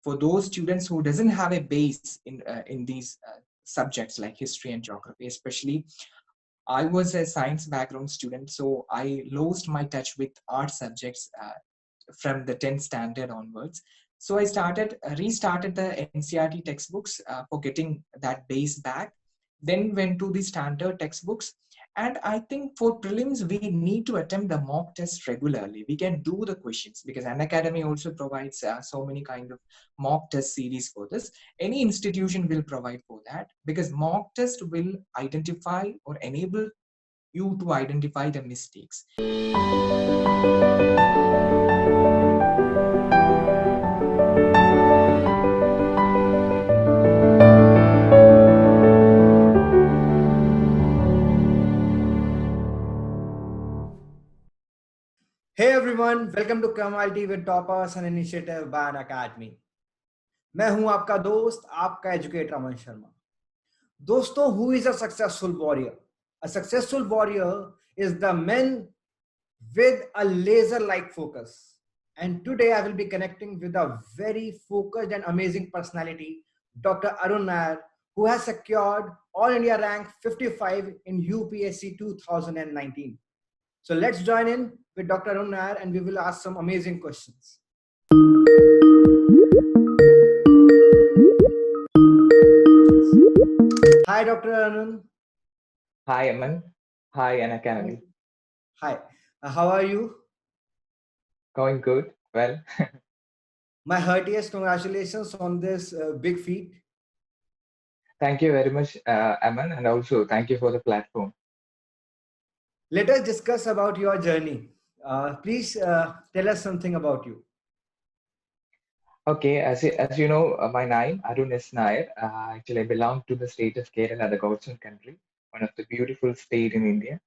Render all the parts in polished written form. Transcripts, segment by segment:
for those students who doesn't have a base in these subjects like history and geography, especially I was a science background student, so I lost my touch with art subjects from the 10th standard onwards. So I restarted the NCRT textbooks for getting that base back, then went to the standard textbooks. And I think for prelims, we need to attempt the mock test regularly. We can do the questions because Unacademy also provides so many kind of mock test series for this. Any institution will provide for that because mock test will identify or enable you to identify the mistakes. Hey everyone, welcome to Chamomile Tea with Toppers, an initiative by Unacademy. मैं हूं आपका दोस्त, आपका educator अमन शर्मा. दोस्तों, who is a successful warrior? A successful warrior is the man with a laser-like focus. And today I will be connecting with a very focused and amazing personality, Dr. Arun Nair, who has secured All India rank 55 in UPSC 2019. So let's join in with Dr. Arun Nair and we will ask some amazing questions. Hi, Dr. Arun. Hi, Aman. Hi, Unacademy. Hi. How are you? Going good. Well. My heartiest congratulations on this big feat. Thank you very much, Aman, and also thank you for the platform. Let us discuss about your journey. Please tell us something about you. Okay, as you know, my name Arun Nair. Actually, I belong to the state of Kerala, the Godson country, one of the beautiful state in India,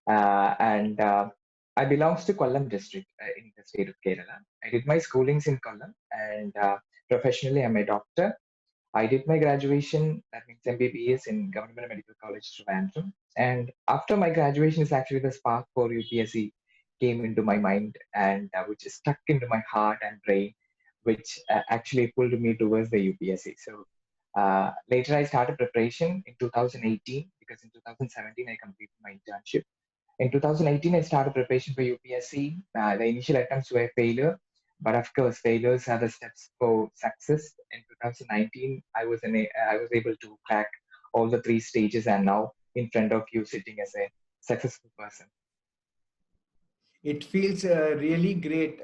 and I belongs to Kollam district in the state of Kerala. I did my schoolings in Kollam, and professionally, I'm a doctor. I did my graduation, that means MBBS in Government Medical College, Thiruvananthapuram. And after my graduation is actually the spark for UPSC came into my mind and which is stuck into my heart and brain, which actually pulled me towards the UPSC. So later I started preparation in 2018 because in 2017 I completed my internship. In 2018, I started preparation for UPSC. The initial attempts were failure, but of course, failures are the steps for success. In 2019, I was able to crack all the three stages, and now in front of you, sitting as a successful person. It feels really great,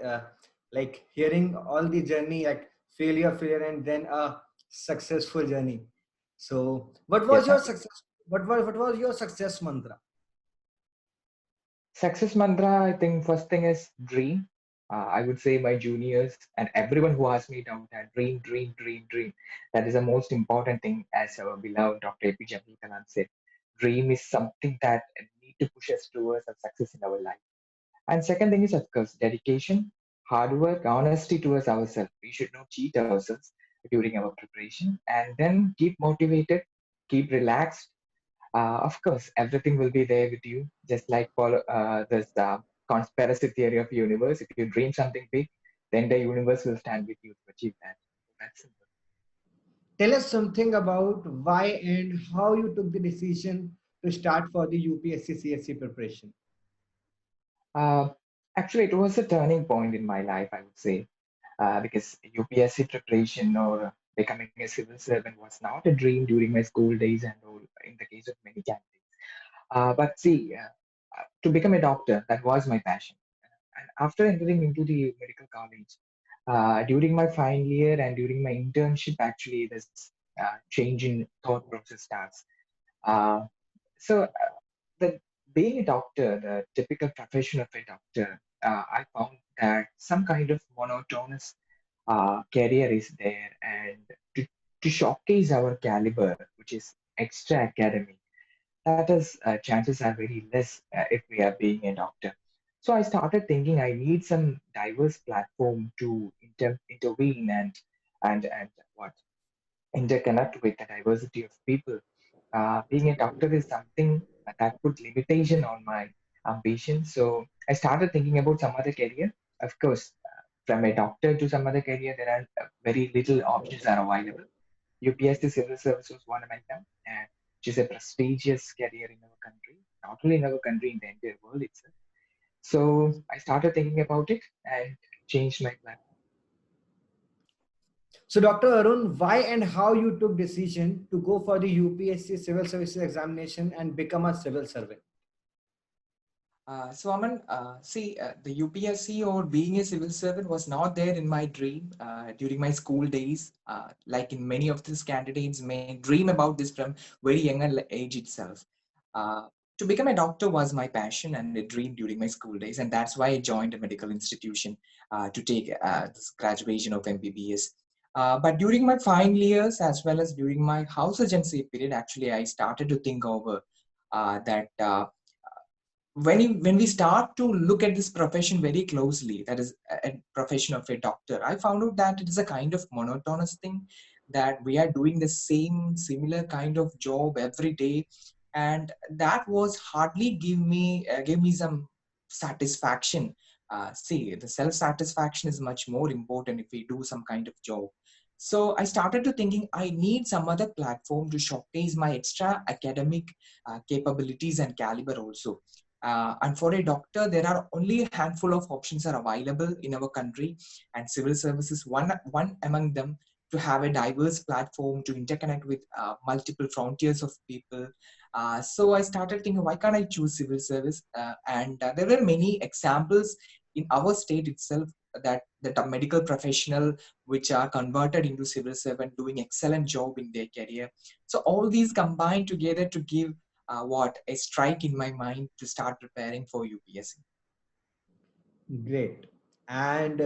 like hearing all the journey, like failure, and then a successful journey. So, what was your success? What was your success mantra? Success mantra, I think first thing is dream. I would say my juniors and everyone who asked me down that dream, dream, dream, dream. That is the most important thing, as our beloved Dr. APJ Abdul Kalam said. Dream is something that need to push us towards a success in our life. And second thing is, of course, dedication, hard work, honesty towards ourselves. We should not cheat ourselves during our preparation, and then keep motivated, keep relaxed, of course, everything will be there with you. Just like follow this conspiracy theory of universe. If you dream something big, then the universe will stand with you to achieve that. That's simple. Tell us something about why and how you took the decision to start for the UPSC CSE preparation. Uh, Actually, it was a turning point in my life, I would say, because UPSC preparation or becoming a civil servant was not a dream during my school days and all. In the case of many candidates, but see, to become a doctor, that was my passion. And after entering into the medical college, during my final year and during my internship, actually, this change in thought process starts. Uh, so, the being a doctor, the typical profession of a doctor, I found that some kind of monotonous career is there, and to, to showcase our caliber, which is extra academic, that is chances are very less if we are being a doctor. So I started thinking I need some diverse platform to intervene and what interconnect with the diversity of people. Being a doctor is something that put limitation on my ambition. So I started thinking about some other career. Of course, from a doctor to some other career, there are very little options are available. UPSC Civil Service was one among them, and which is a prestigious career in our country, not only in our country, in the entire world itself. So I started thinking about it and changed my plan. So, Dr. Arun, why and how you took decision to go for the UPSC Civil Services examination and become a civil servant? So Aman, see, the UPSC or being a civil servant was not there in my dream during my school days. Like in many of these candidates may dream about this from very young age itself. Uh, to become a doctor was my passion and a dream during my school days, and that's why I joined a medical institution to take this graduation of MBBS. But during my final years, as well as during my house agency period, actually, I started to think over that. When we start to look at this profession very closely, that is a profession of a doctor, I found out that it is a kind of monotonous thing, that we are doing the same similar kind of job every day, and that was hardly give me some satisfaction. See, the self satisfaction is much more important if we do some kind of job. So I started to thinking I need some other platform to showcase my extra academic capabilities and caliber also. And for a doctor, there are only a handful of options are available in our country, and civil services one among them, to have a diverse platform to interconnect with multiple frontiers of people. So I started thinking, why can't I choose civil service? And there were many examples in our state itself that a medical professional which are converted into civil servant doing excellent job in their career. So all these combined together to give what a strike in my mind to start preparing for UPSC. Great. And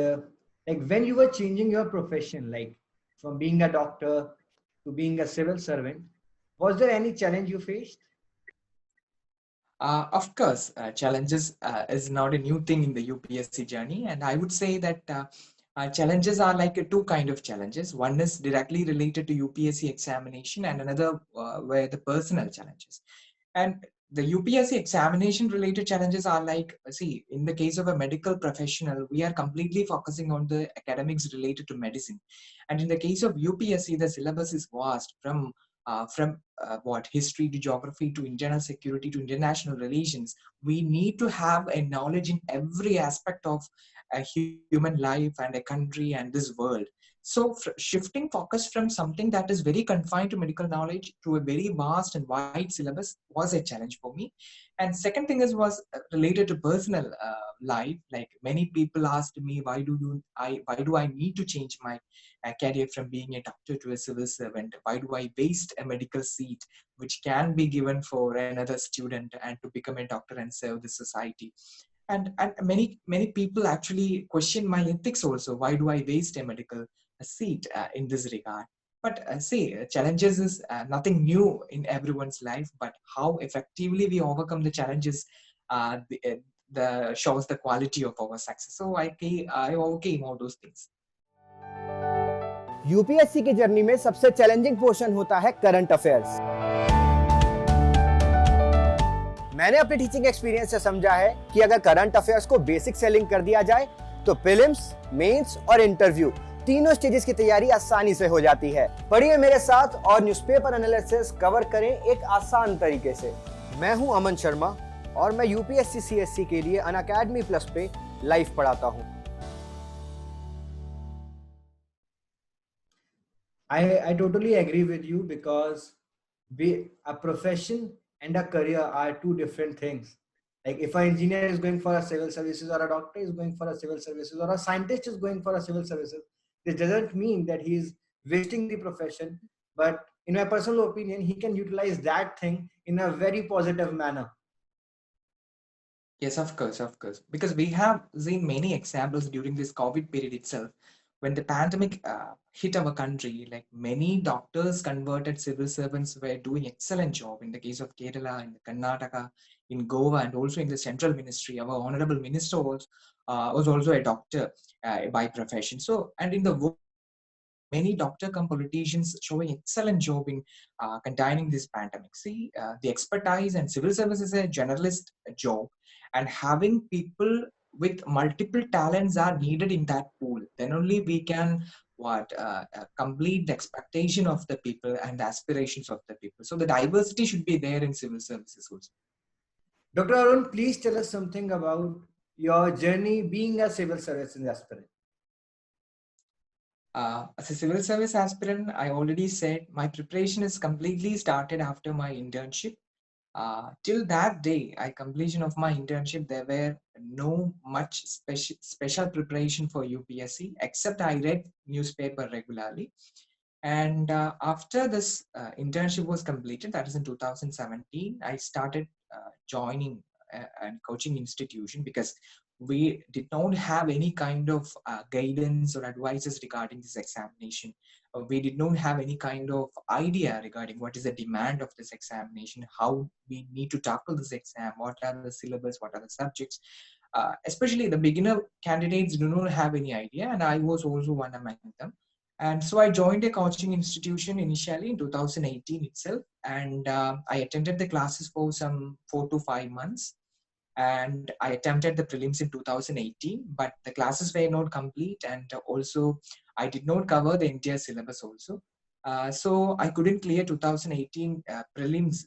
like when you were changing your profession, like from being a doctor to being a civil servant, was there any challenge you faced? Of course, challenges is not a new thing in the UPSC journey, and I would say that challenges are like two kind of challenges. One is directly related to UPSC examination, and another were the personal challenges. And the UPSC examination related challenges are like, see, in the case of a medical professional, we are completely focusing on the academics related to medicine. And in the case of UPSC, the syllabus is vast from what history to geography to internal security to international relations. We need to have a knowledge in every aspect of a human life and a country and this world. So shifting focus from something that is very confined to medical knowledge to a very vast and wide syllabus was a challenge for me. And second thing is was related to personal life. Like many people asked me, why do I need to change my career from being a doctor to a civil servant? Why do I waste a medical seat which can be given for another student and to become a doctor and serve the society? And many people actually question my ethics also. Why do I waste a medical seat in this regard? But see, challenges is nothing new in everyone's life, but how effectively we overcome the challenges the shows the quality of our success. So I overcame all those things. UPSC की journey में सबसे challenging portion होता है current affairs. मैंने अपने teaching experience से समझा है कि अगर करंट अफेयर्स को बेसिक सेलिंग कर दिया जाए तो प्रीलिम्स, मेंस और इंटरव्यू तीनों स्टेजेस की तैयारी आसानी से हो जाती है। पढ़िए मेरे साथ और न्यूज़पेपर एनालिसिस कवर करें एक आसान तरीके से। मैं हूं अमन शर्मा और मैं यूपीएससी सीएसई के लिए अनअकैडमी प्लस पे लाइव पढ़ाता हूं। I totally agree with you because a profession and a career are two different things. Like if an engineer is going for a civil services or a doctor is going for a civil services or a scientist is going for a civil services, this doesn't mean that he is wasting the profession. But in my personal opinion, he can utilize that thing in a very positive manner. Yes, of course, because we have seen many examples during this COVID period itself. When the pandemic hit our country, like many doctors converted civil servants were doing excellent job. In the case of Kerela, in the Karnataka, in Goa, and also in the central ministry, our honorable minister was also a doctor by profession. So, and in the world, we have seen many doctor come politicians showing excellent job in containing this pandemic. See, the expertise and civil service is a generalist job, and having people with multiple talents are needed in that pool, then only we can complete the expectation of the people and the aspirations of the people. So the diversity should be there in civil services also. Dr. Arun, please tell us something about your journey being a civil service aspirant. As a civil service aspirant, I already said my preparation is completely started after my internship. Till that day, I completion of my internship, there were no much special preparation for UPSC, except I read newspaper regularly. And after this internship was completed, that is in 2017, I started joining a coaching institution because we did not have any kind of guidance or advices regarding this examination. We did not have any kind of idea regarding what is the demand of this examination, how we need to tackle this exam, what are the syllabus, what are the subjects. Especially the beginner candidates do not have any idea, and I was also one among them. And so I joined a coaching institution initially in 2018 itself, and I attended the classes for some 4 to 5 months. And I attempted the prelims in 2018, but the classes were not complete, and also I did not cover the entire syllabus also. So I couldn't clear 2018 prelims.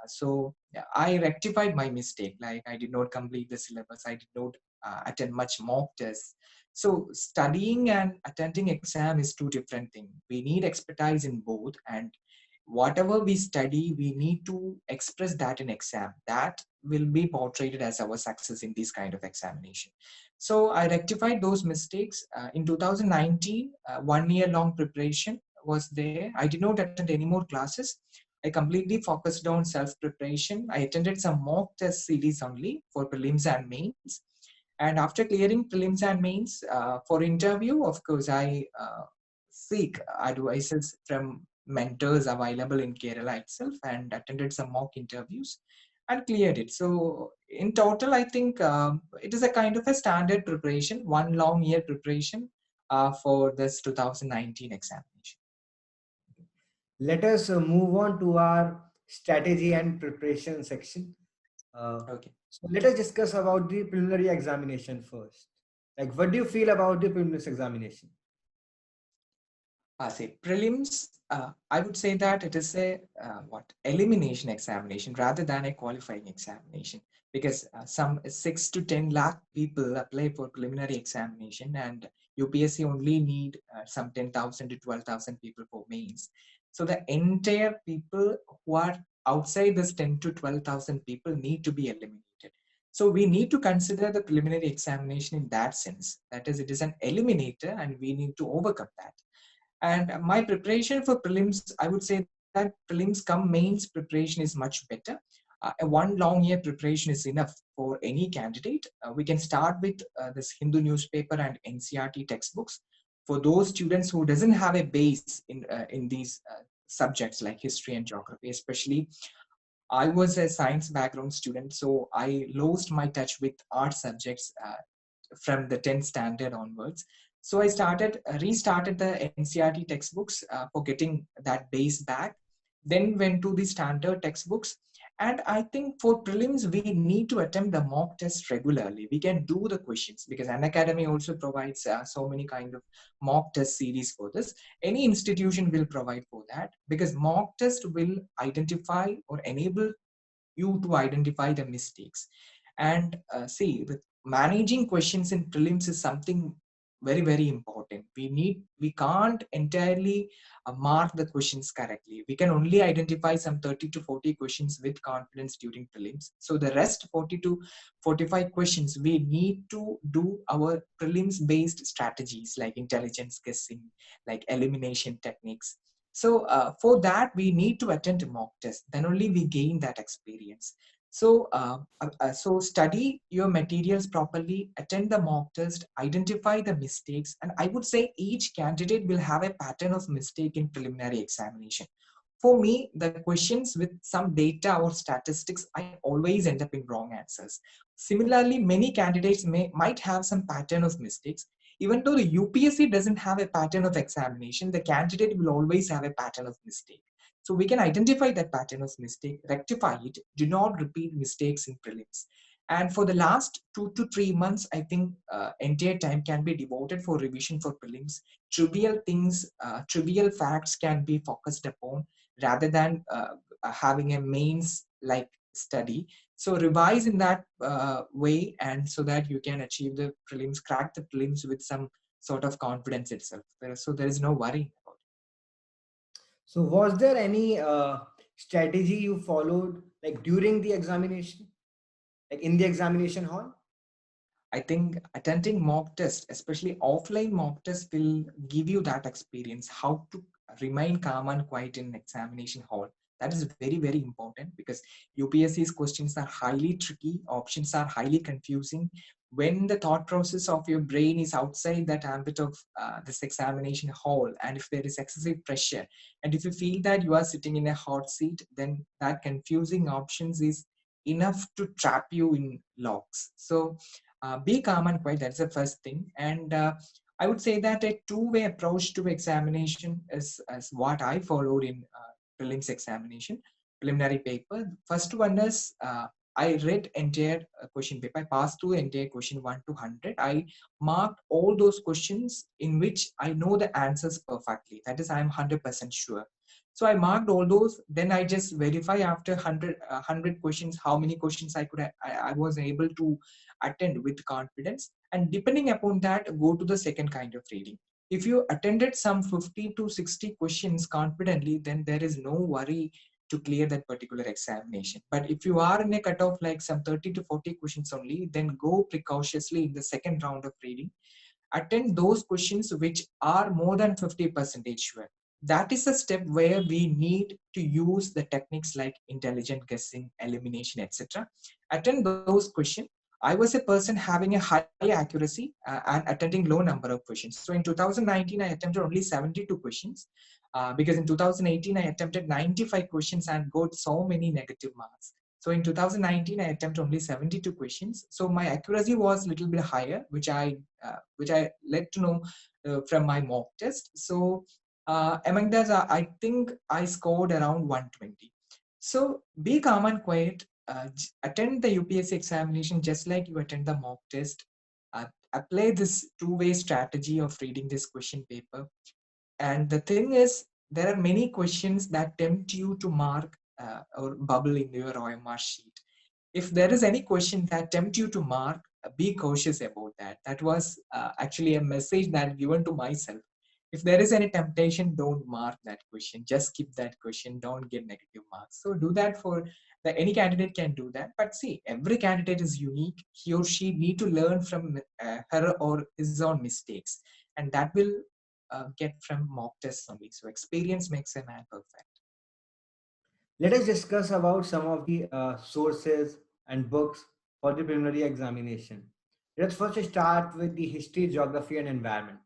So yeah, I rectified my mistake. Like I did not complete the syllabus. I did not attend much mock tests. So studying and attending exam is two different things. We need expertise in both, and whatever we study, we need to express that in exam. That will be portrayed as our success in this kind of examination. So I rectified those mistakes in 2019. 1 year long preparation was there. I did not attend any more classes. I completely focused on self preparation. I attended some mock test series only for prelims and mains. And after clearing prelims and mains, for interview, of course, I seek advices from mentors available in Kerala itself and attended some mock interviews and cleared it. So in total, I think it is a kind of a standard preparation, 1 long year preparation for this 2019 examination. Let us move on to our strategy and preparation section. Okay. So let us discuss about the preliminary examination first. Like, what do you feel about the preliminary examination? Say prelims, I would say that it is a elimination examination rather than a qualifying examination, because some 6 to 10 lakh people apply for preliminary examination, and UPSC only need some 10,000 to 12,000 people for mains. So the entire people who are outside this 10 to 12,000 people need to be eliminated. So we need to consider the preliminary examination in that sense. That is, it is an eliminator, and we need to overcome that. And my preparation for prelims, I would say that prelims come mains preparation is much better. A 1 long year preparation is enough for any candidate. We can start with this Hindu newspaper and NCRT textbooks for those students who doesn't have a base in these subjects like history and geography. Especially, I was a science background student, so I lost my touch with art subjects from the 10th standard onwards. So I restarted the NCRT textbooks for getting that base back, then went to the standard textbooks. And I think for prelims, we need to attempt the mock test regularly. We can do the questions because Unacademy also provides so many kind of mock test series for this. Any institution will provide for that, because mock test will identify or enable you to identify the mistakes. And see, with managing questions in prelims is something very, very important. We can't entirely mark the questions correctly. We can only identify some 30 to 40 questions with confidence during prelims. So the rest 40 to 45 questions, we need to do our prelims based strategies like intelligence guessing, like elimination techniques. So for that, we need to attend a mock test. Then only we gain that experience. So study your materials properly, attend the mock test, identify the mistakes, and I would say each candidate will have a pattern of mistake in preliminary examination. For me, the questions with some data or statistics, I always end up in wrong answers. Similarly, many candidates might have some pattern of mistakes. Even though the UPSC doesn't have a pattern of examination, the candidate will always have a pattern of mistake. So we can identify that pattern of mistake, rectify it, do not repeat mistakes in prelims. And for the last 2 to 3 months, I think entire time can be devoted for revision for prelims. Trivial things, trivial facts can be focused upon rather than having a mains like study. So revise in that way, and so that you can achieve the prelims, crack the prelims with some sort of confidence itself. So there is no worry about it. So was there any strategy you followed like during the examination, like in the examination hall? I think attending mock test, especially offline mock test, will give you that experience how to remain calm and quiet in examination hall. That is very, very important because UPSC's questions are highly tricky, options are highly confusing. When the thought process of your brain is outside that ambit of this examination hall, and if there is excessive pressure, and if you feel that you are sitting in a hot seat, then that confusing options is enough to trap you in locks. So be calm and quiet. That's the first thing. And I would say that a two-way approach to examination is what I followed in prelims examination, preliminary paper. First one is I read entire question paper. I passed through entire question 1 to 100. I marked all those questions in which I know the answers perfectly. That is, I am 100% sure. So I marked all those. Then I just verify after 100 questions how many questions I was able to attend with confidence, and depending upon that go to the second kind of reading. If you attended some 50 to 60 questions confidently, then there is no worry to clear that particular examination. But if you are in a cutoff like some 30 to 40 questions only, then go precautiously in the second round of reading. Attend those questions which are more than 50% sure. That is a step where we need to use the techniques like intelligent guessing, elimination, etc. Attend those questions. I was a person having a high accuracy and attending low number of questions. So in 2019, I attempted only 72 questions because in 2018, I attempted 95 questions and got so many negative marks. So in 2019, I attempted only 72 questions. So my accuracy was a little bit higher, which I let to know from my mock test. So among that, I think I scored around 120. So be calm and quiet. Attend the UPSC examination just like you attend the mock test. Apply this two-way strategy of reading this question paper. And the thing is, there are many questions that tempt you to mark or bubble in your OMR sheet. If there is any question that tempt you to mark, be cautious about that. That was actually a message that given to myself. If there is any temptation, don't mark that question. Just skip that question. Don't get negative marks. So do that for any candidate can do that. But see, every candidate is unique. He or she need to learn from her or his own mistakes, and that will get from mock tests only. So experience makes a man perfect. Let us discuss about some of the sources and books for the preliminary examination. Let's first start with the history, geography, and environment.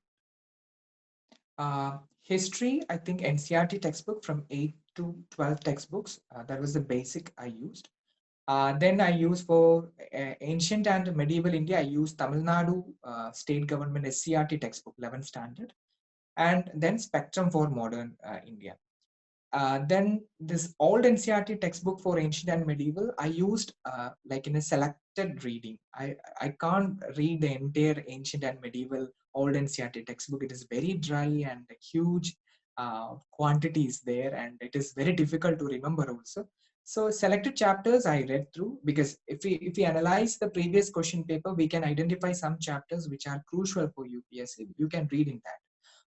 History, I think NCRT textbook from 8 to 12 textbooks. That was the basic I used. Then I use for ancient and medieval India, I use Tamil Nadu state government SCRT textbook, 11th standard, and then Spectrum for modern India. Then this old NCRT textbook for ancient and medieval, I used like in a selected reading. I can't read the entire ancient and medieval old NCRT textbook. It is very dry and huge quantities there, and it is very difficult to remember also. So selected chapters I read through, because if we analyze the previous question paper, we can identify some chapters which are crucial for UPSC. You can read in that.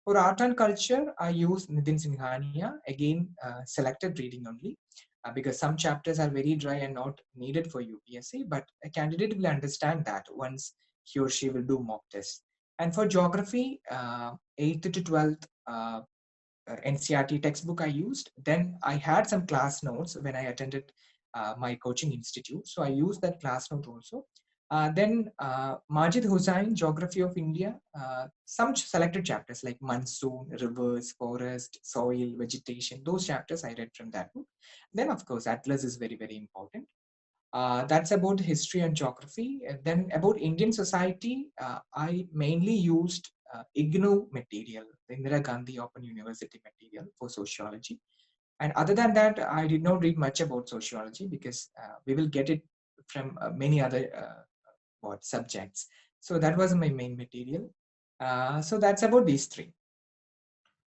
For art and culture, I use Nitin Singhania, again selected reading only, because some chapters are very dry and not needed for UPSC, but a candidate will understand that once he or she will do mock tests. And for geography, 8th to 12th NCRT textbook I used. Then I had some class notes when I attended my coaching institute. So I used that class note also. Then Majid Hussain, Geography of India, some selected chapters like monsoon, rivers, forest, soil, vegetation, those chapters I read from that book. Then of course, Atlas is very, very important. That's about history and geography. And then about Indian society, I mainly used IGNOU material, the Indira Gandhi Open University material for sociology. And other than that, I did not read much about sociology because we will get it from many other subjects. So that was my main material. So that's about these three.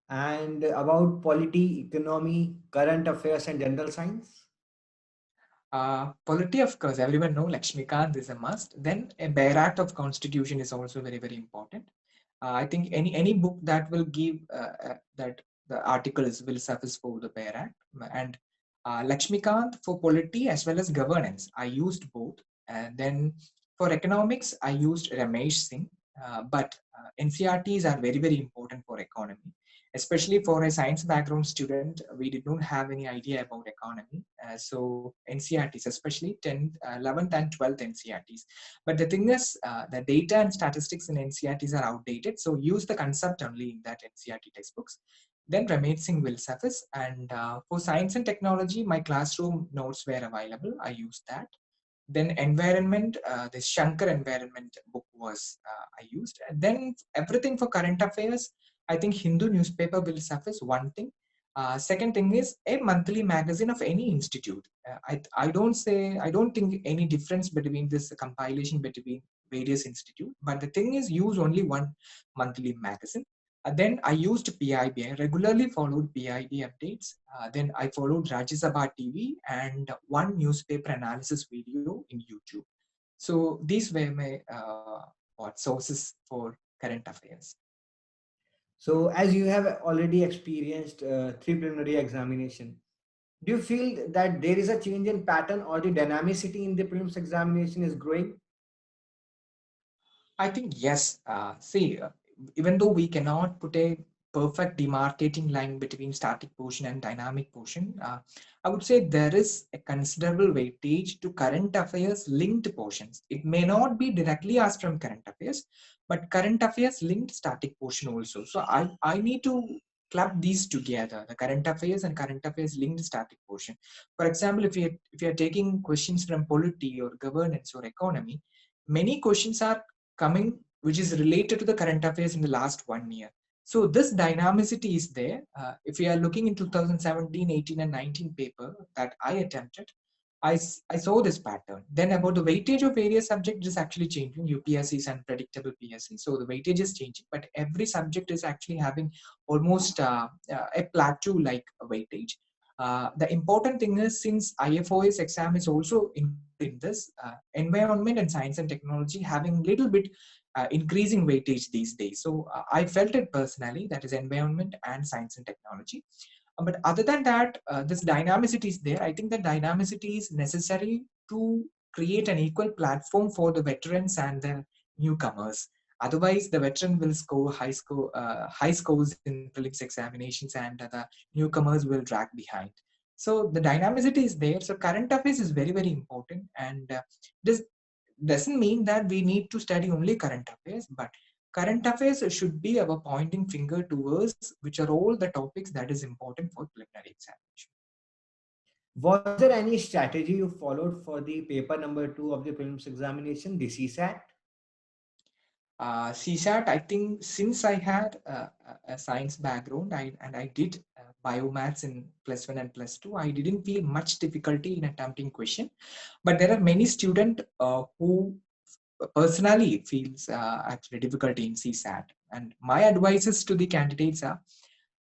And about polity, economy, current affairs, and general science? Polity, of course, everyone know Lakshmikant is a must. Then a bare act of constitution is also very, very important. I think any book that will give that the articles will suffice for the bare act. And Lakshmikant for polity as well as governance, I used both. And then for economics, I used Ramesh Singh. But NCRTs are very, very important for economy, especially for a science background student. We did not have any idea about economy. So NCRTs, especially 10th, 11th and 12th NCRTs. But the thing is, the data and statistics in NCRTs are outdated. So use the concept only in that NCRT textbooks. Then Ramesh Singh will suffice. And for science and technology, my classroom notes were available. I used that. Then environment, this Shankar environment book was I used. And then everything for current affairs, I think Hindu newspaper will suffice one thing. Second thing is a monthly magazine of any institute. I don't think any difference between this compilation between various institute. But the thing is, use only one monthly magazine. Then I used PIB. I regularly followed PIB updates. Then I followed Rajya Sabha TV and one newspaper analysis video in YouTube. So these were my sources for current affairs. So, as you have already experienced three preliminary examination, do you feel that there is a change in pattern or the dynamicity in the prelims examination is growing? I think yes. Even though we cannot put a perfect demarcating line between static portion and dynamic portion, I would say there is a considerable weightage to current affairs linked portions. It may not be directly asked from current affairs, but current affairs linked static portion also. So I need to club these together, the current affairs and current affairs linked static portion. For example, if you are taking questions from polity or governance or economy, many questions are coming which is related to the current affairs in the last 1 year. So this dynamicity is there. If we are looking in 2017, 18 and 19 paper that I attempted, I saw this pattern. Then about the weightage of various subjects is actually changing. UPSC is unpredictable PSC. So the weightage is changing, but every subject is actually having almost a plateau like weightage. The important thing is, since IFOS exam is also included in this, environment and science and technology having little bit increasing weightage these days. So I felt it personally, that is environment and science and technology. But other than that, this dynamicity is there. I think that dynamicity is necessary to create an equal platform for the veterans and the newcomers. Otherwise, the veteran will score high scores in prelims examinations, and the newcomers will drag behind. So the dynamicity is there. So current affairs is very, very important, and this doesn't mean that we need to study only current affairs, but current affairs should be our pointing finger towards which are all the topics that is important for preliminary examination. Was there any strategy you followed for the paper number 2 of the prelims examination, the CSAT? CSAT, I think since I had a science background, I did biomaths in +1 and +2, I didn't feel much difficulty in attempting question. But there are many students who personally feels actually difficulty in CSAT. And my advices to the candidates are,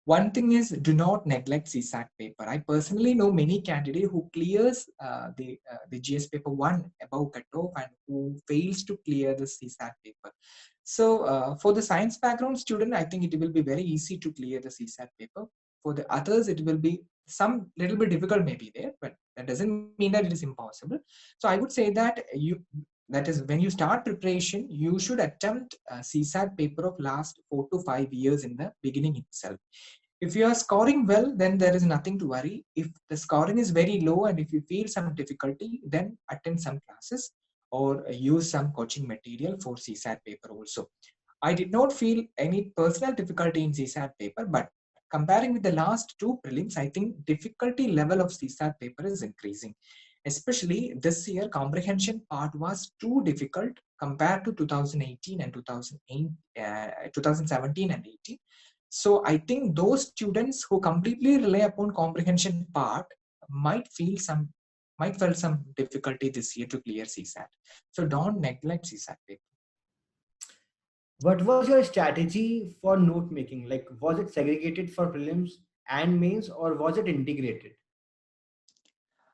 one thing is, do not neglect CSAT paper. I personally know many candidates who clears the GS paper 1 above cutoff and who fails to clear the CSAT paper. So for the science background student, I think it will be very easy to clear the CSAT paper. For the others, it will be some little bit difficult maybe there, but that doesn't mean that it is impossible. So I would say that is when you start preparation, you should attempt CSAT paper of last 4 to 5 years in the beginning itself. If you are scoring well, then there is nothing to worry. If the scoring is very low and if you feel some difficulty, then attend some classes or use some coaching material for CSAT paper also. I did not feel any personal difficulty in CSAT paper, but comparing with the last 2 prelims, I think difficulty level of CSAT paper is increasing. Especially this year, comprehension part was too difficult compared to 2018 and 2017 and 18. So I think those students who completely rely upon comprehension part might feel some might felt some difficulty this year to clear CSAT. So don't neglect CSAT paper. What was your strategy for note making? Like, was it segregated for prelims and mains, or was it integrated?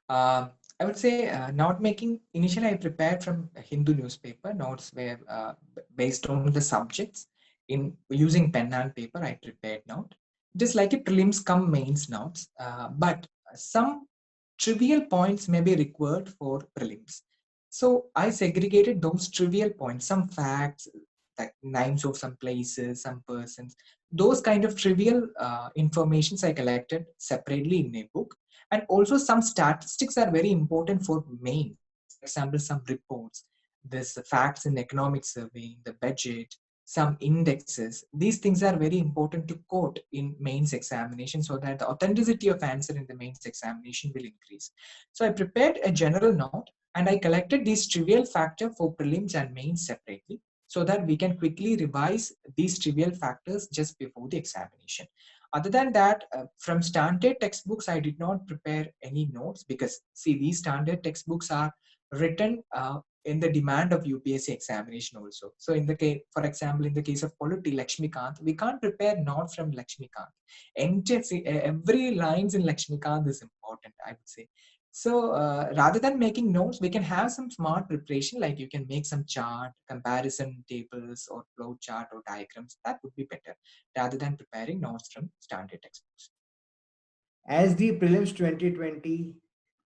Uh, I would say note making. Initially, I prepared from a Hindu newspaper. Notes were based on the subjects. In using pen and paper, I prepared note. Just like a prelims come mains notes, but some trivial points may be required for prelims. So I segregated those trivial points, some facts, like names of some places, some persons, those kind of trivial informations I collected separately in a book. And also some statistics are very important for mains. For example, some reports, this facts in economic survey, the budget, some indexes. These things are very important to quote in mains examination so that the authenticity of answer in the mains examination will increase. So I prepared a general note and I collected these trivial factor for prelims and mains separately so that we can quickly revise these trivial factors just before the examination. Other than that, from standard textbooks, I did not prepare any notes because, see, these standard textbooks are written in the demand of UPSC examination also. So, in the case, for example, in the case of polity, Lakshmikant, we can't prepare notes from Lakshmikant. Every lines in Lakshmikant is important, I would say. So rather than making notes, we can have some smart preparation, like you can make some chart, comparison tables or flow chart or diagrams. That would be better rather than preparing notes from standard textbooks. As the prelims 2020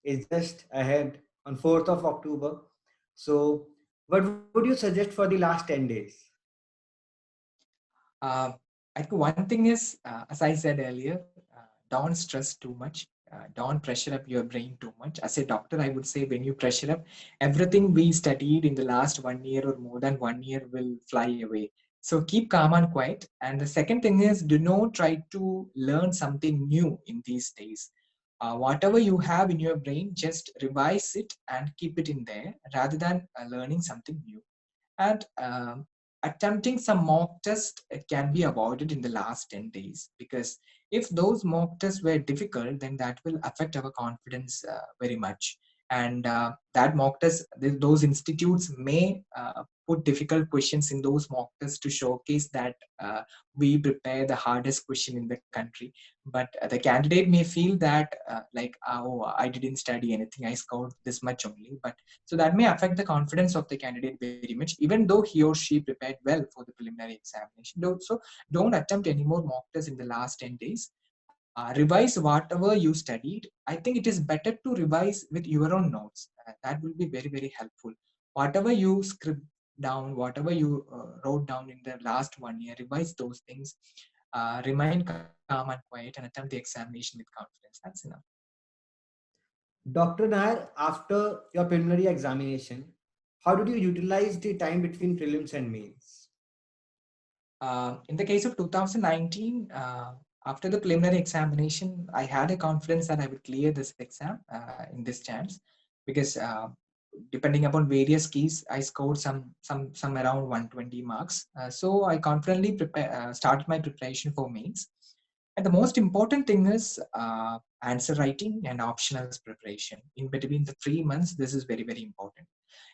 is just ahead on 4th of October, so what would you suggest for the last 10 days? I think one thing is, as I said earlier, don't stress too much. Don't pressure up your brain too much. As a doctor, I would say when you pressure up, everything we studied in the last 1 year or more than 1 year will fly away. So keep calm and quiet. And the second thing is, do not try to learn something new in these days. Whatever you have in your brain, just revise it and keep it in there rather than learning something new. And attempting some mock test can be avoided in the last 10 days, because if those mock tests were difficult, then that will affect our confidence very much. And that mock test, those institutes may put difficult questions in those mock tests to showcase that we prepare the hardest question in the country. But the candidate may feel that like, oh, I didn't study anything, I scored this much only. But so that may affect the confidence of the candidate very much, even though he or she prepared well for the preliminary examination. So don't attempt any more mock tests in the last 10 days. Revise whatever you studied. I think it is better to revise with your own notes. That will be very, very helpful. Whatever you script down, whatever you wrote down in the last 1 year, revise those things. Remain calm and quiet and attempt the examination with confidence. That's enough. Dr. Nair, after your preliminary examination, how did you utilize the time between prelims and mains? In the case of 2019, after the preliminary examination, I had a confidence that I would clear this exam in this chance, because depending upon various keys, I scored some around 120 marks. So I confidently started my preparation for mains. And the most important thing is answer writing and optionals preparation. In between the 3 months, this is very, very important.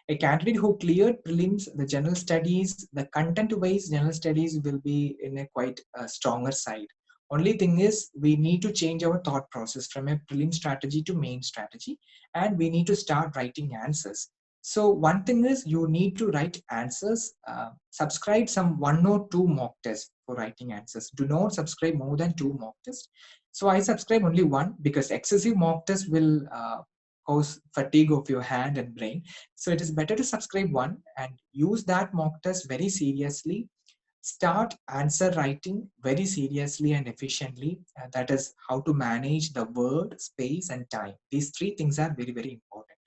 A candidate who cleared prelims, the general studies, the content-wise general studies will be in a quite stronger side. Only thing is, we need to change our thought process from a prelim strategy to main strategy, and we need to start writing answers. So one thing is, you need to write answers. Subscribe some 1 or 2 mock tests for writing answers. Do not subscribe more than 2 mock tests. So I subscribe only 1, because excessive mock test will cause fatigue of your hand and brain. So it is better to subscribe 1 and use that mock test very seriously. Start answer writing very seriously and efficiently. That is how to manage the word, space, and time. These 3 things are very, very important.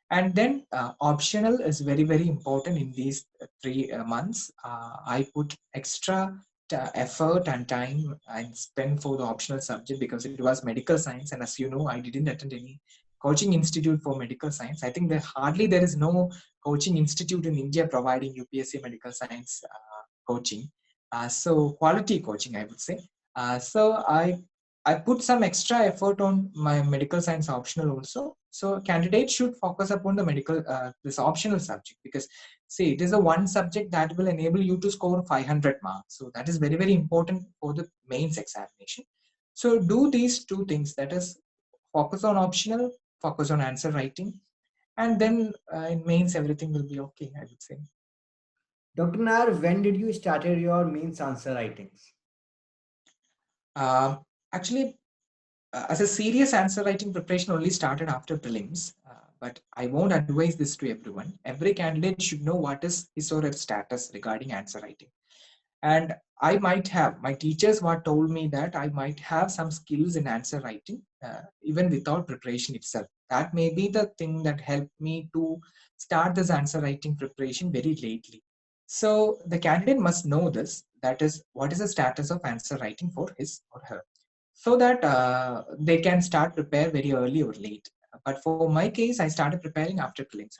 And then optional is very, very important in these 3 months. I put extra effort and time and spend for the optional subject because it was medical science. And as you know, I didn't attend any coaching institute for medical science. I think there is no coaching institute in India providing UPSC medical science coaching. So quality coaching, I would say. So I put some extra effort on my medical science optional also. So candidates should focus upon the medical, this optional subject, because see, it is the one subject that will enable you to score 500 marks. So that is very, very important for the mains examination. So do these two things, that is focus on optional, focus on answer writing, and then in mains everything will be okay, I would say. Dr. Nair, when did you started your mains answer writings? Uh, Actually, as a serious answer writing preparation only started after prelims, but I won't advise this to everyone. Every candidate should know what is his or her status regarding answer writing. And I might have, my teachers what told me that I might have some skills in answer writing, even without preparation itself. That may be the thing that helped me to start this answer writing preparation very lately. So the candidate must know this, that is, what is the status of answer writing for his or her, so that they can start prepare very early or late. But for my case, I started preparing after prelims.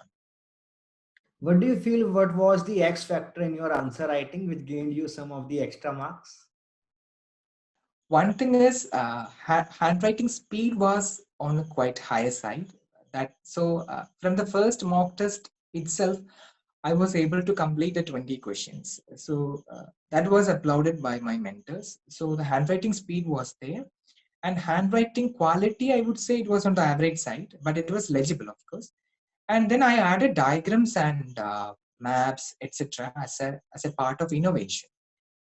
What do you feel, what was the X factor in your answer writing which gained you some of the extra marks? One thing is handwriting speed was on a quite higher side. That so from the first mock test itself, I was able to complete the 20 questions. So that was applauded by my mentors. So the handwriting speed was there, and handwriting quality, I would say it was on the average side, but it was legible, of course. And then I added diagrams and maps, etc., as a part of innovation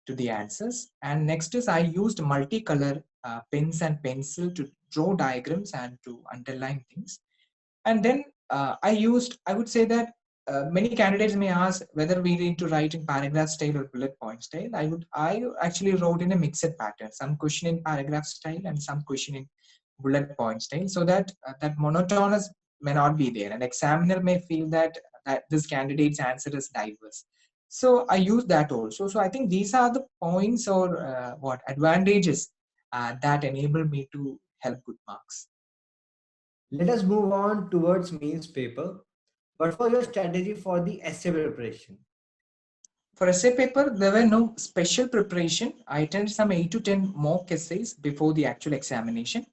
to the answers. And next is I used multicolor pens and pencil to draw diagrams and to underline things. And then I would say that many candidates may ask whether we need to write in paragraph style or bullet point style. I actually wrote in a mixed pattern, some question in paragraph style and some question in bullet point style, so that that monotonous may not be there, and examiner may feel that this candidate's answer is diverse. So I use that also. So I think these are the points or what advantages that enable me to help good marks. Let us move on towards mains paper. What was your strategy for the essay preparation? For essay paper, there were no special preparation. I attended some 8 to 10 mock essays before the actual examination.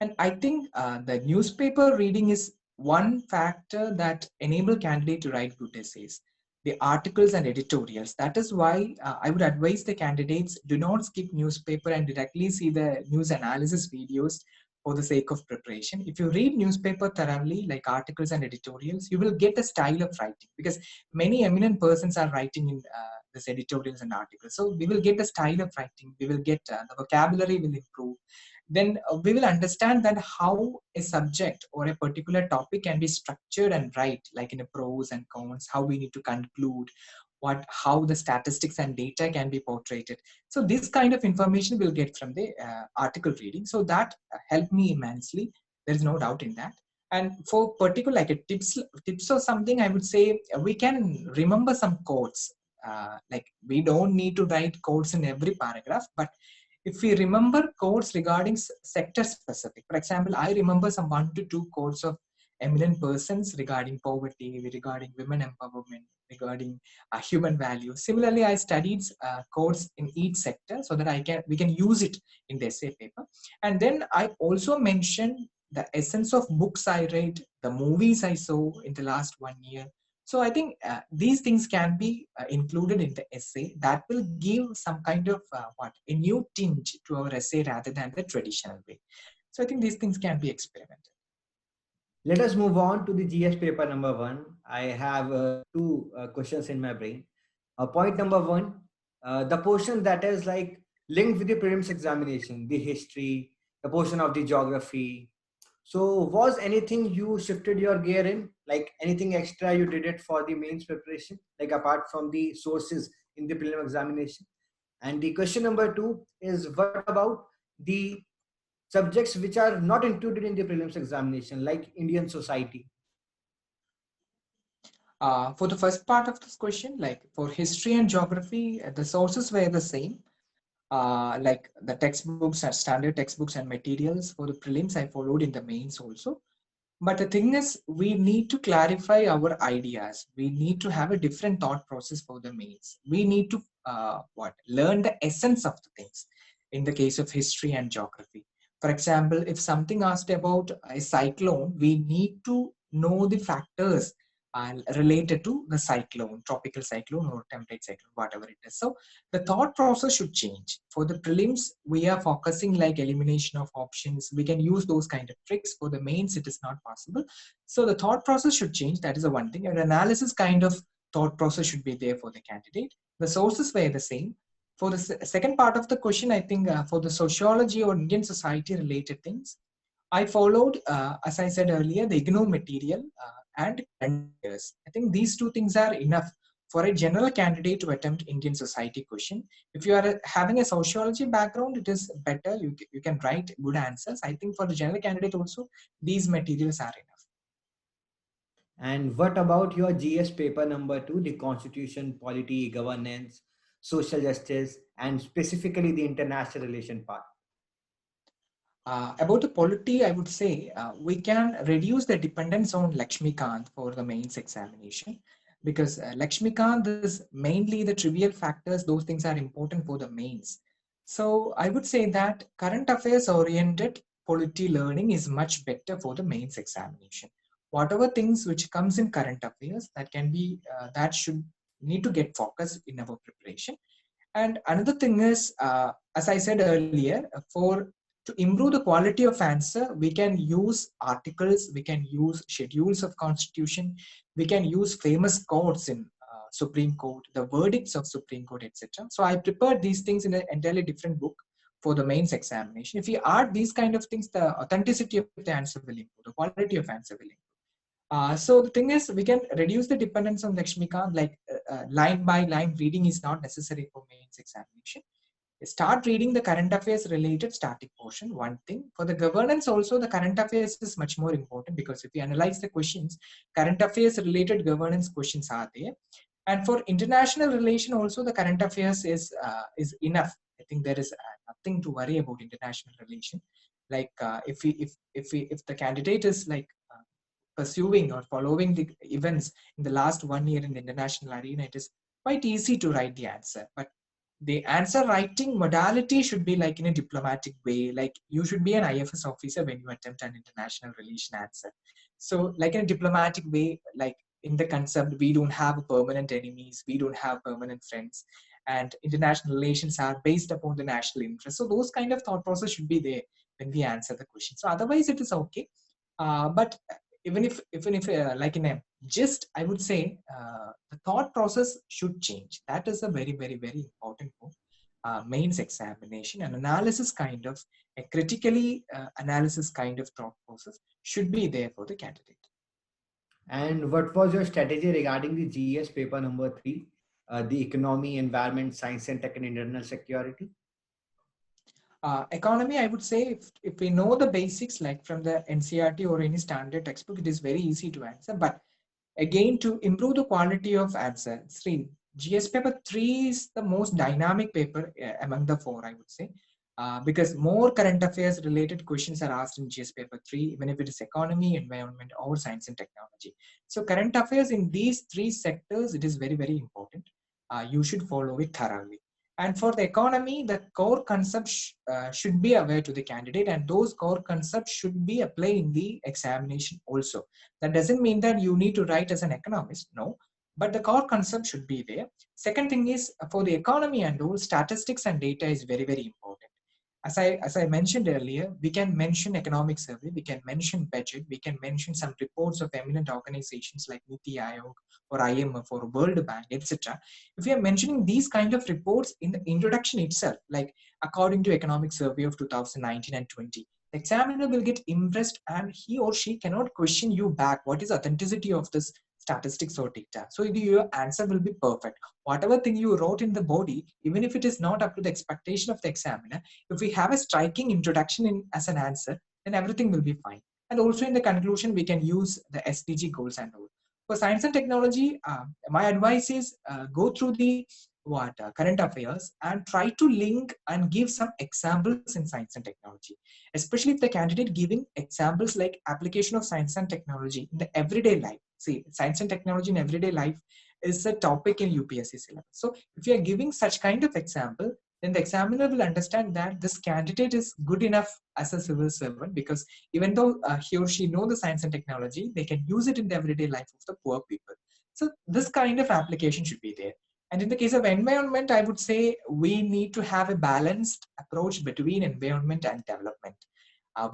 And I think the newspaper reading is one factor that enable candidate to write good essays. The articles and editorials. That is why I would advise the candidates do not skip newspaper and directly see the news analysis videos for the sake of preparation. If you read newspaper thoroughly, like articles and editorials, you will get a style of writing, because many eminent persons are writing in this editorials and articles. So we will get the style of writing, we will get the vocabulary will improve. Then we will understand that how a subject or a particular topic can be structured and write, like in a pros and cons, how we need to conclude, how the statistics and data can be portrayed. So this kind of information we'll get from the article reading. So that helped me immensely. There is no doubt in that. And for particular like a tips or something, I would say we can remember some quotes. Like we don't need to write quotes in every paragraph, but if we remember quotes regarding sector specific, for example, I remember some 1 to 2 quotes of eminent persons regarding poverty, regarding women empowerment, regarding human values. Similarly, I studied quotes in each sector so that we can use it in the essay paper. And then I also mentioned the essence of books I read, the movies I saw in the last 1 year. So I think these things can be included in the essay. That will give some kind of a new tinge to our essay rather than the traditional way. So I think these things can be experimented. Let us move on to the GS paper number 1. I have two questions in my brain. Point number 1, the portion that is like linked with the prelims examination, the history, the portion of the geography. So was anything you shifted your gear in, like anything extra you did it for the mains preparation, like apart from the sources in the prelim examination? And the question number 2 is, what about the subjects which are not included in the prelims examination, like Indian society? For the first part of this question, like for history and geography, the sources were the same. Like the textbooks and standard textbooks and materials for the prelims I followed in the mains also. But the thing is, we need to clarify our ideas. We need to have a different thought process for the mains. We need to learn the essence of the things in the case of history and geography. For example, if something asked about a cyclone, we need to know the factors related to the cyclone, tropical cyclone or temperate cyclone, whatever it is. So the thought process should change. For the prelims, we are focusing like elimination of options. We can use those kind of tricks. For the mains, it is not possible. So the thought process should change. That is the one thing. And analysis kind of thought process should be there for the candidate. The sources were the same. For the second part of the question, I think for the sociology or Indian society related things, I followed, as I said earlier, the IGNOU material and current affairs. I think these two things are enough for a general candidate to attempt Indian society question. If you are having a sociology background, it is better. You can write good answers. I think for the general candidate also, these materials are enough. And what about your GS paper number 2, the constitution, polity, governance, social justice, and specifically the international relation part? About the polity, I would say we can reduce the dependence on Lakshmikant for the mains examination, because Lakshmikant is mainly the trivial factors. Those things are important for the mains. So I would say that current affairs oriented polity learning is much better for the mains examination. Whatever things which comes in current affairs, that can be that should need to get focused in our preparation. And another thing is, as I said earlier, for to improve the quality of answer, we can use articles, we can use schedules of constitution, we can use famous courts in Supreme Court, the verdicts of Supreme Court, etc. So I prepared these things in an entirely different book for the mains examination. If we add these kind of things, the authenticity of the answer will improve, the quality of answer will improve. So the thing is, we can reduce the dependence on Lakshmikant, like line by line reading is not necessary for mains examination. Start reading the current affairs related static portion, one thing. For the governance also, the current affairs is much more important, because if you analyze the questions, current affairs related governance questions are there. And for international relation also, the current affairs is enough. I think there is nothing to worry about international relation. Like if the candidate is like pursuing or following the events in the last 1 year in the international arena, it is quite easy to write the answer. But the answer writing modality should be like in a diplomatic way. Like you should be an IFS officer when you attempt an international relation answer. So like in a diplomatic way, like in the concept, we don't have permanent enemies, we don't have permanent friends, and international relations are based upon the national interest. So those kind of thought process should be there when we answer the question. So otherwise it is okay. But even if like in a gist, I would say the thought process should change. That is a very important point. Mains examination and analysis kind of a critically analysis kind of thought process should be there for the candidate. And what was your strategy regarding the GS paper number 3, the economy, environment, science and tech and internal security? Economy, I would say, if we know the basics, like from the NCERT or any standard textbook, it is very easy to answer. But again, to improve the quality of answer, GS paper 3 is the most dynamic paper among the four, I would say, because more current affairs related questions are asked in GS paper 3, even if it is economy, environment, or science and technology. So current affairs in these three sectors, it is very important. You should follow it thoroughly. And for the economy, the core concepts should be aware to the candidate, and those core concepts should be applied in the examination also. That doesn't mean that you need to write as an economist, no, but the core concept should be there. Second thing is, for the economy and all, statistics and data is very important. As I mentioned earlier, we can mention economic survey, we can mention budget, we can mention some reports of eminent organizations like Niti Aayog or IMF or World Bank, etc. If we are mentioning these kind of reports in the introduction itself, like according to economic survey of 2019 and 20, the examiner will get impressed and he or she cannot question you back what is authenticity of this statistics or data. So your answer will be perfect. Whatever thing you wrote in the body, even if it is not up to the expectation of the examiner, if we have a striking introduction in as an answer, then everything will be fine. And also in the conclusion, we can use the SDG goals and all. For science and technology, my advice is go through the current affairs and try to link and give some examples in science and technology, especially if the candidate giving examples like application of science and technology in the everyday life. See, science and technology in everyday life is a topic in UPSC syllabus. So if you are giving such kind of example, then the examiner will understand that this candidate is good enough as a civil servant, because even though he or she know the science and technology, they can use it in the everyday life of the poor people. So this kind of application should be there. And in the case of environment, I would say we need to have a balanced approach between environment and development.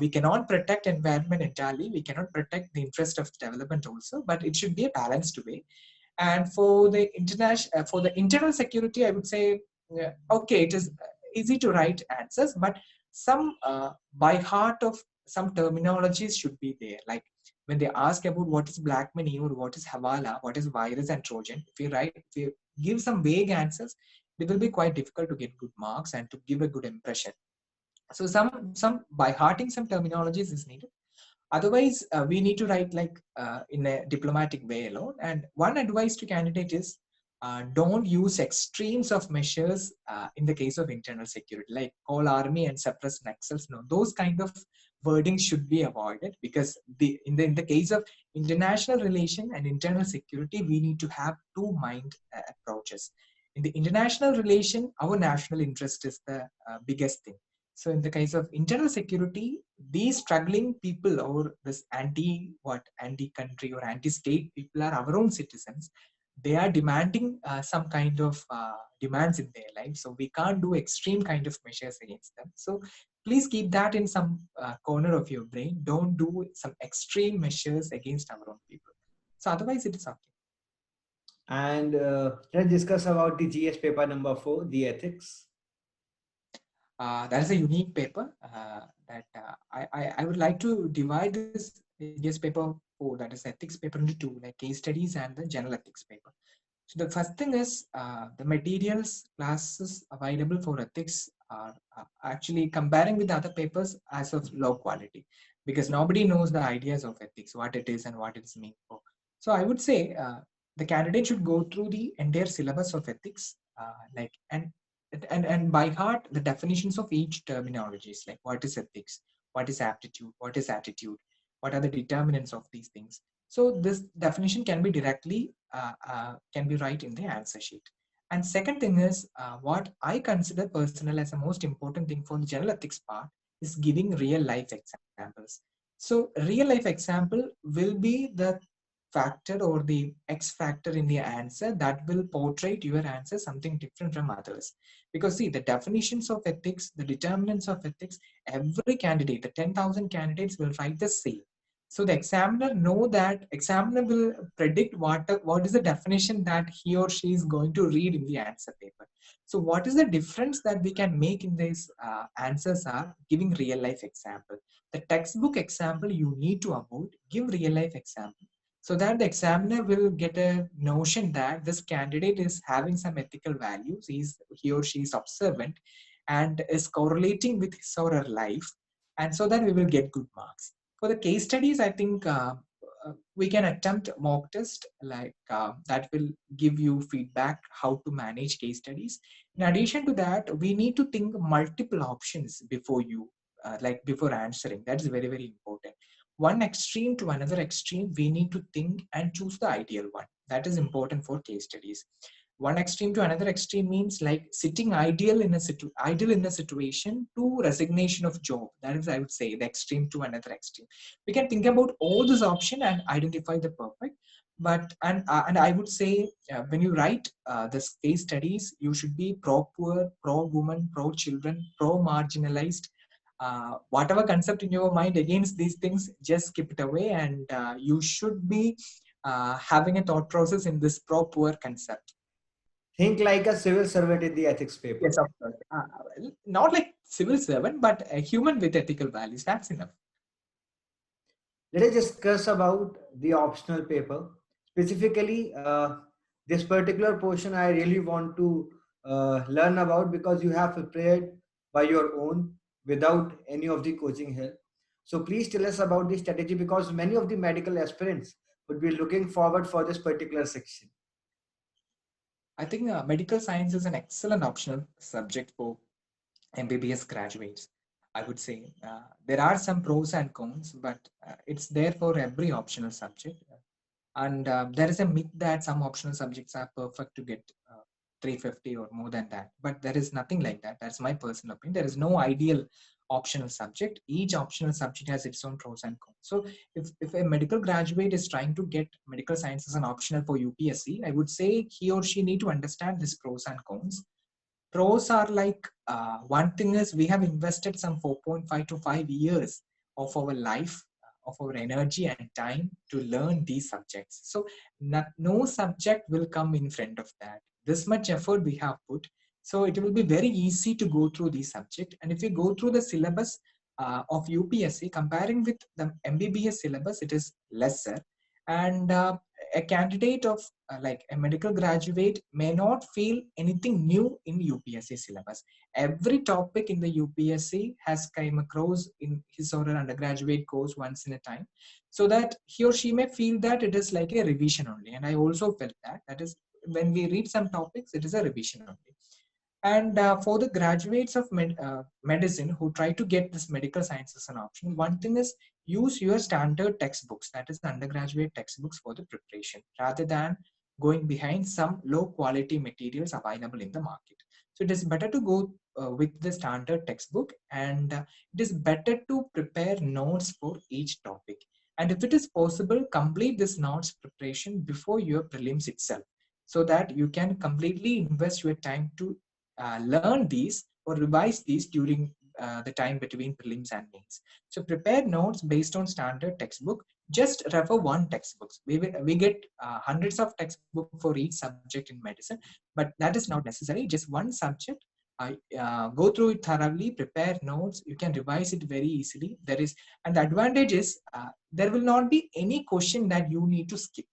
We cannot protect environment entirely. We cannot protect the interest of development also, but it should be a balanced way. And for the internal security, I would say, okay, it is easy to write answers, but some by heart of some terminologies should be there. Like when they ask about what is black money or what is hawala, what is virus and Trojan, if you give some vague answers, it will be quite difficult to get good marks and to give a good impression. So some by hearting some terminologies is needed. Otherwise, we need to write like in a diplomatic way alone. And one advice to candidate is don't use extremes of measures in the case of internal security, like call army and suppress Naxals. No, those kind of wordings should be avoided, because in the case of international relation and internal security, we need to have two mind approaches. In the international relation, our national interest is the biggest thing. So in the case of internal security, these struggling people or this anti-country or anti-state people are our own citizens. They are demanding some kind of demands in their life. So we can't do extreme kind of measures against them. So please keep that in some corner of your brain. Don't do some extreme measures against our own people. So otherwise it is okay. And let's discuss about the GS paper number 4, the ethics. That is a unique paper that I would like to divide this GS paper 4, that is ethics paper, into two, like case studies and the general ethics paper. So the first thing is the materials classes available for ethics are actually comparing with other papers as of low quality, because nobody knows the ideas of ethics, what it is and what it's meant for. So I would say the candidate should go through the entire syllabus of ethics, like and by heart the definitions of each terminologies, like what is ethics, what is aptitude, what is attitude, what are the determinants of these things. So this definition can be directly can be right in the answer sheet. And second thing is what I consider personal as the most important thing for the general ethics part is giving real life examples. So real life example will be the factor or the X factor in the answer that will portray your answer something different from others. Because see, the definitions of ethics, the determinants of ethics, every candidate, the 10,000 candidates will write the same. So the examiner know that examiner will predict what is the definition that he or she is going to read in the answer paper. So what is the difference that we can make in these answers are giving real life example. The textbook example you need to avoid, give real life example, so that the examiner will get a notion that this candidate is having some ethical values, he or she is observant and is correlating with his or her life, and so that we will get good marks. For the case studies, I think we can attempt mock test, like that will give you feedback how to manage case studies. In addition to that, we need to think multiple options before you like before answering. That is very, very important. One extreme to another extreme, we need to think and choose the ideal one. That is important for case studies. One extreme to another extreme means like sitting idle in a situation to resignation of job. That is, I would say, the extreme to another extreme. We can think about all these options and identify the perfect. But and I would say when you write this case studies, you should be pro poor, pro woman, pro children, pro marginalized. Whatever concept in your mind against these things, just skip it away, and you should be having a thought process in this pro poor concept. Think like a civil servant in the ethics paper. Yes, of course. Not like civil servant, but a human with ethical values. That's enough. Let us discuss about the optional paper. Specifically, this particular portion I really want to learn about, because you have prepared by your own without any of the coaching help. So please tell us about the strategy, because many of the medical aspirants would be looking forward for this particular section. I think medical science is an excellent optional subject for MBBS graduates. I would say there are some pros and cons, but it's there for every optional subject. And there is a myth that some optional subjects are perfect to get 350 or more than that. But there is nothing like that. That's my personal opinion. There is no ideal optional subject. Each optional subject has its own pros and cons. So if a medical graduate is trying to get medical science as an optional for UPSC, I would say he or she need to understand this pros and cons. Pros are like, one thing is we have invested some 4.5 to 5 years of our life, of our energy and time to learn these subjects. So no subject will come in front of that. This much effort we have put. So it will be very easy to go through these subject. And if you go through the syllabus of UPSC, comparing with the MBBS syllabus, it is lesser. And a candidate of like a medical graduate may not feel anything new in UPSC syllabus. Every topic in the UPSC has come across in his or her undergraduate course once in a time, so that he or she may feel that it is like a revision only. And I also felt that is when we read some topics, it is a revision only. And for the graduates of medicine who try to get this medical science as an option, one thing is use your standard textbooks, that is undergraduate textbooks for the preparation, rather than going behind some low quality materials available in the market. So it is better to go with the standard textbook, and it is better to prepare notes for each topic. And if it is possible, complete this notes preparation before your prelims itself, so that you can completely invest your time to learn these or revise these during the time between prelims and mains. So prepare notes based on standard textbook. Just refer one textbook. We get hundreds of textbook for each subject in medicine, but that is not necessary. Just one subject. Go through it thoroughly, prepare notes. You can revise it very easily. And the advantage is there will not be any question that you need to skip.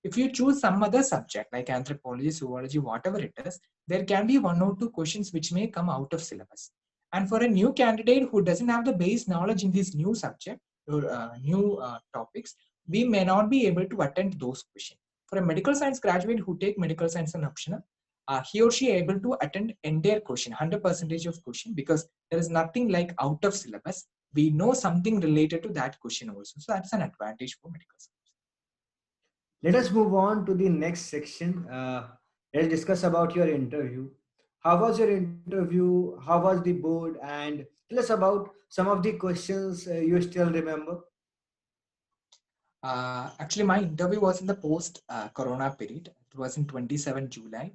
If you choose some other subject like anthropology, zoology, whatever it is, there can be one or two questions which may come out of syllabus. And for a new candidate who doesn't have the base knowledge in this new subject or new topics, we may not be able to attend those questions. For a medical science graduate who take medical science and optional, he or she able to attend entire question, 100% of question, because there is nothing like out of syllabus. We know something related to that question also. So that's an advantage for medical science. Let us move on to the next section. Let's discuss about your interview. How was your interview? How was the board? And tell us about some of the questions you still remember. Actually, my interview was in the post Corona period. It was in 27 July.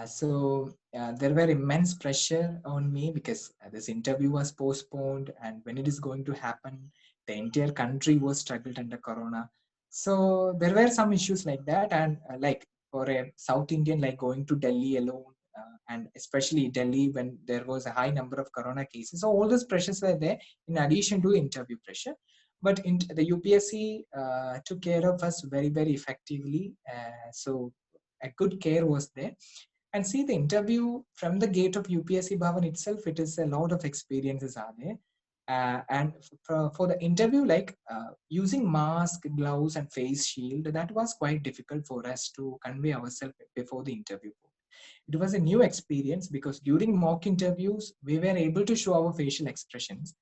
So there were immense pressure on me because this interview was postponed, and when it is going to happen, the entire country was struggled under Corona. So there were some issues like that, and like for a South Indian, like going to Delhi alone, and especially Delhi when there was a high number of Corona cases. So all those pressures were there in addition to interview pressure. But the UPSC took care of us very, very effectively. So a good care was there. And see, the interview from the gate of UPSC Bhavan itself, it is a lot of experiences are there. And for the interview, like using mask, gloves, and face shield, that was quite difficult for us to convey ourselves before the interview. It was a new experience because during mock interviews, we were able to show our facial expressions.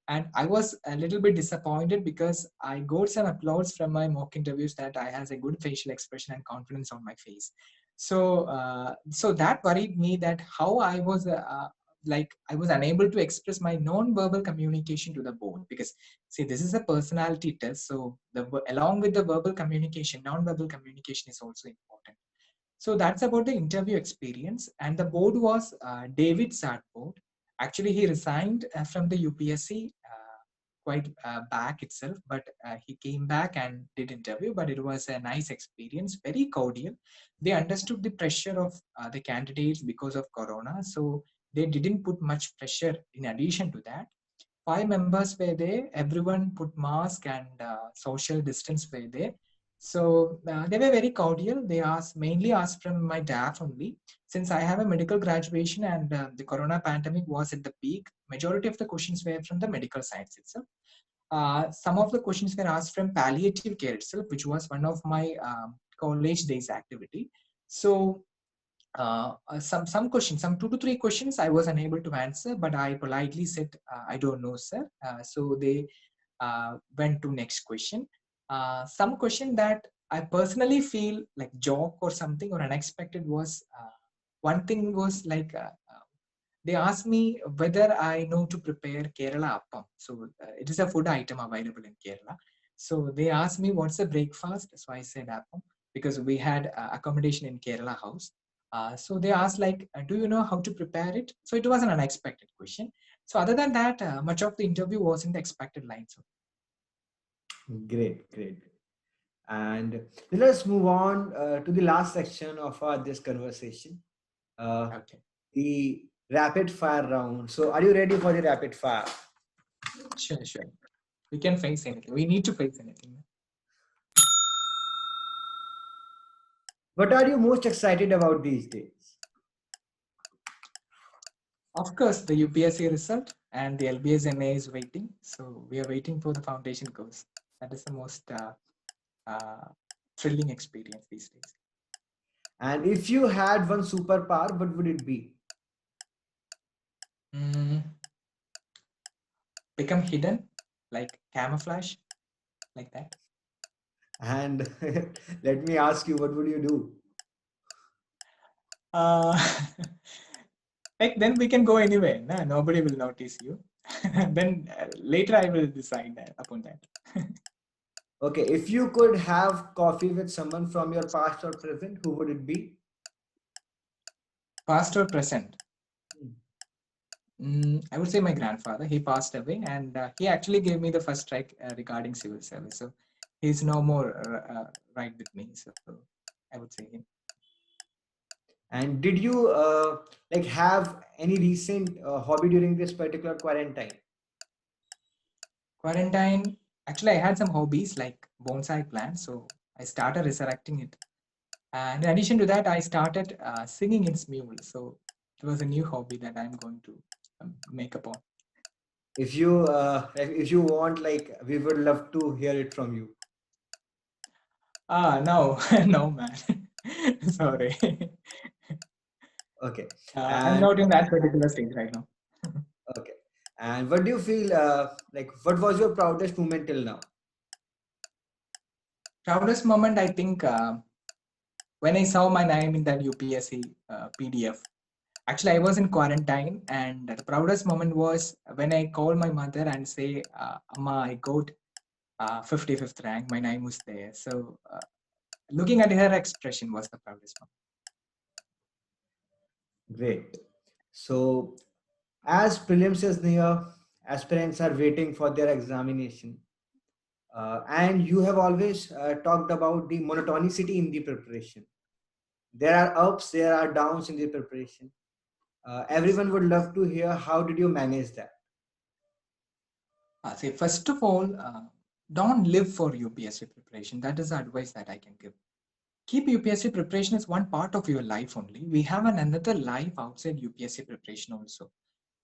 And I was a little bit disappointed because I got some applause from my mock interviews that I has a good facial expression and confidence on my face. So that worried me that how I was like I was unable to express my non-verbal communication to the board, because see, this is a personality test. So along with the verbal communication, non-verbal communication is also important. So that's about the interview experience. And the board was David Sadboard. Actually, he resigned from the UPSC quite back itself, but he came back and did interview. But it was a nice experience, very cordial. They understood the pressure of the candidates because of Corona, so they didn't put much pressure. In addition to that, 5 members were there. Everyone put mask and social distance were there. So they were very cordial. They mainly asked from my DAF only. Since I have a medical graduation and the Corona pandemic was at the peak, majority of the questions were from the medical science itself. Some of the questions were asked from palliative care itself, which was one of my college days activity. So some questions, some 2 to 3 questions I was unable to answer, but I politely said, I don't know, sir. So they went to next question. Some question that I personally feel like joke or something or unexpected was one thing was like they asked me whether I know to prepare Kerela appam. So it is a food item available in Kerala. So they asked me what's the breakfast. So I said appam because we had accommodation in Kerala house. So they asked like, do you know how to prepare it? So it was an unexpected question. So other than that, much of the interview was in the expected lines. Great, great. And let's move on to the last section of this conversation, Okay. the rapid fire round. So, are you ready for the rapid fire? Sure, sure. We can face anything. We need to face anything. What are you most excited about these days? Of course, the UPSC result and the LBS NA is waiting. So we are waiting for the foundation course. That is the most uh, thrilling experience these days. And if you had one superpower, what would it be? Become hidden, like camouflage, like that. And let me ask you, what would you do? Like then we can go anywhere. Nah, nobody will notice you. Then later I will decide upon that. Okay, if you could have coffee with someone from your past or present, who would it be? Past or present? I would say my grandfather. He passed away, and he actually gave me the first strike regarding civil service. So he's no more right with me. So I would say him. And did you like have any recent hobby during this particular quarantine? Quarantine. Actually, I had some hobbies like bonsai plants, so I started resurrecting it. And in addition to that, I started singing in Smule. So it was a new hobby that I'm going to make upon. If you want, like, we would love to hear it from you. No, no, man. Sorry. Okay. I'm And not in that particular stage right now. okay. And what do you feel like? What was your proudest moment till now? Proudest moment, I think, when I saw my name in that UPSC PDF. Actually, I was in quarantine, and the proudest moment was when I called my mother and say, "Amma, I got 55th rank. My name was there." So, looking at her expression was the proudest moment. Great. So, as prelims is near, aspirants are waiting for their examination. And you have always talked about the monotonicity in the preparation. There are ups, there are downs in the preparation. Everyone would love to hear, how did you manage that? See, first of all, don't live for UPSC preparation. That is the advice that I can give. Keep UPSC preparation as one part of your life only. We have another life outside UPSC preparation also.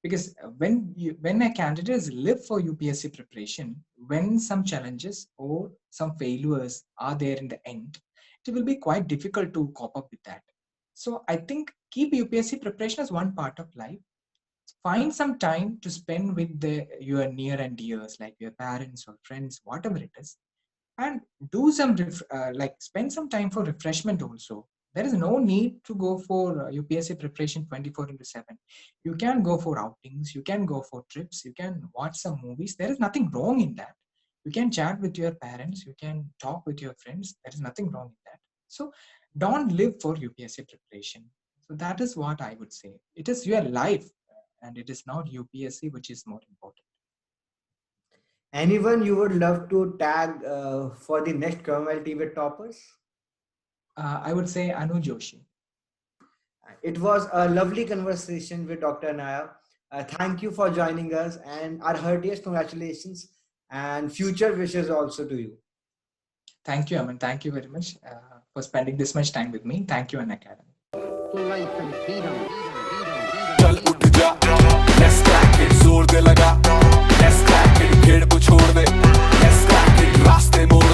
Because when a candidates live for UPSC preparation, when some challenges or some failures are there in the end, it will be quite difficult to cope up with that. So I think keep UPSC preparation as one part of life. Find some time to spend with your near and dears, like your parents or friends, whatever it is, and do some like spend some time for refreshment also. There is no need to go for UPSC preparation 24 into 7. You can go for outings, you can go for trips, you can watch some movies. There is nothing wrong in that. You can chat with your parents, you can talk with your friends. There is nothing wrong in that. So don't live for UPSC preparation. So that is what I would say. It is your life, and it is not UPSC which is more important. Anyone you would love to tag for the next Chamomile Tea with toppers? I would say Anu Joshi. It was a lovely conversation with Dr. Nair. Thank you for joining us, and our heartiest congratulations and future wishes also to you. Thank you, Aman. Thank you very much for spending this much time with me. Thank you, Unacademy. चल उठ जा let's crack it जोर दे लगा let's crack it भीड़ को छोड़ दे let's crack it रास्ते मोड़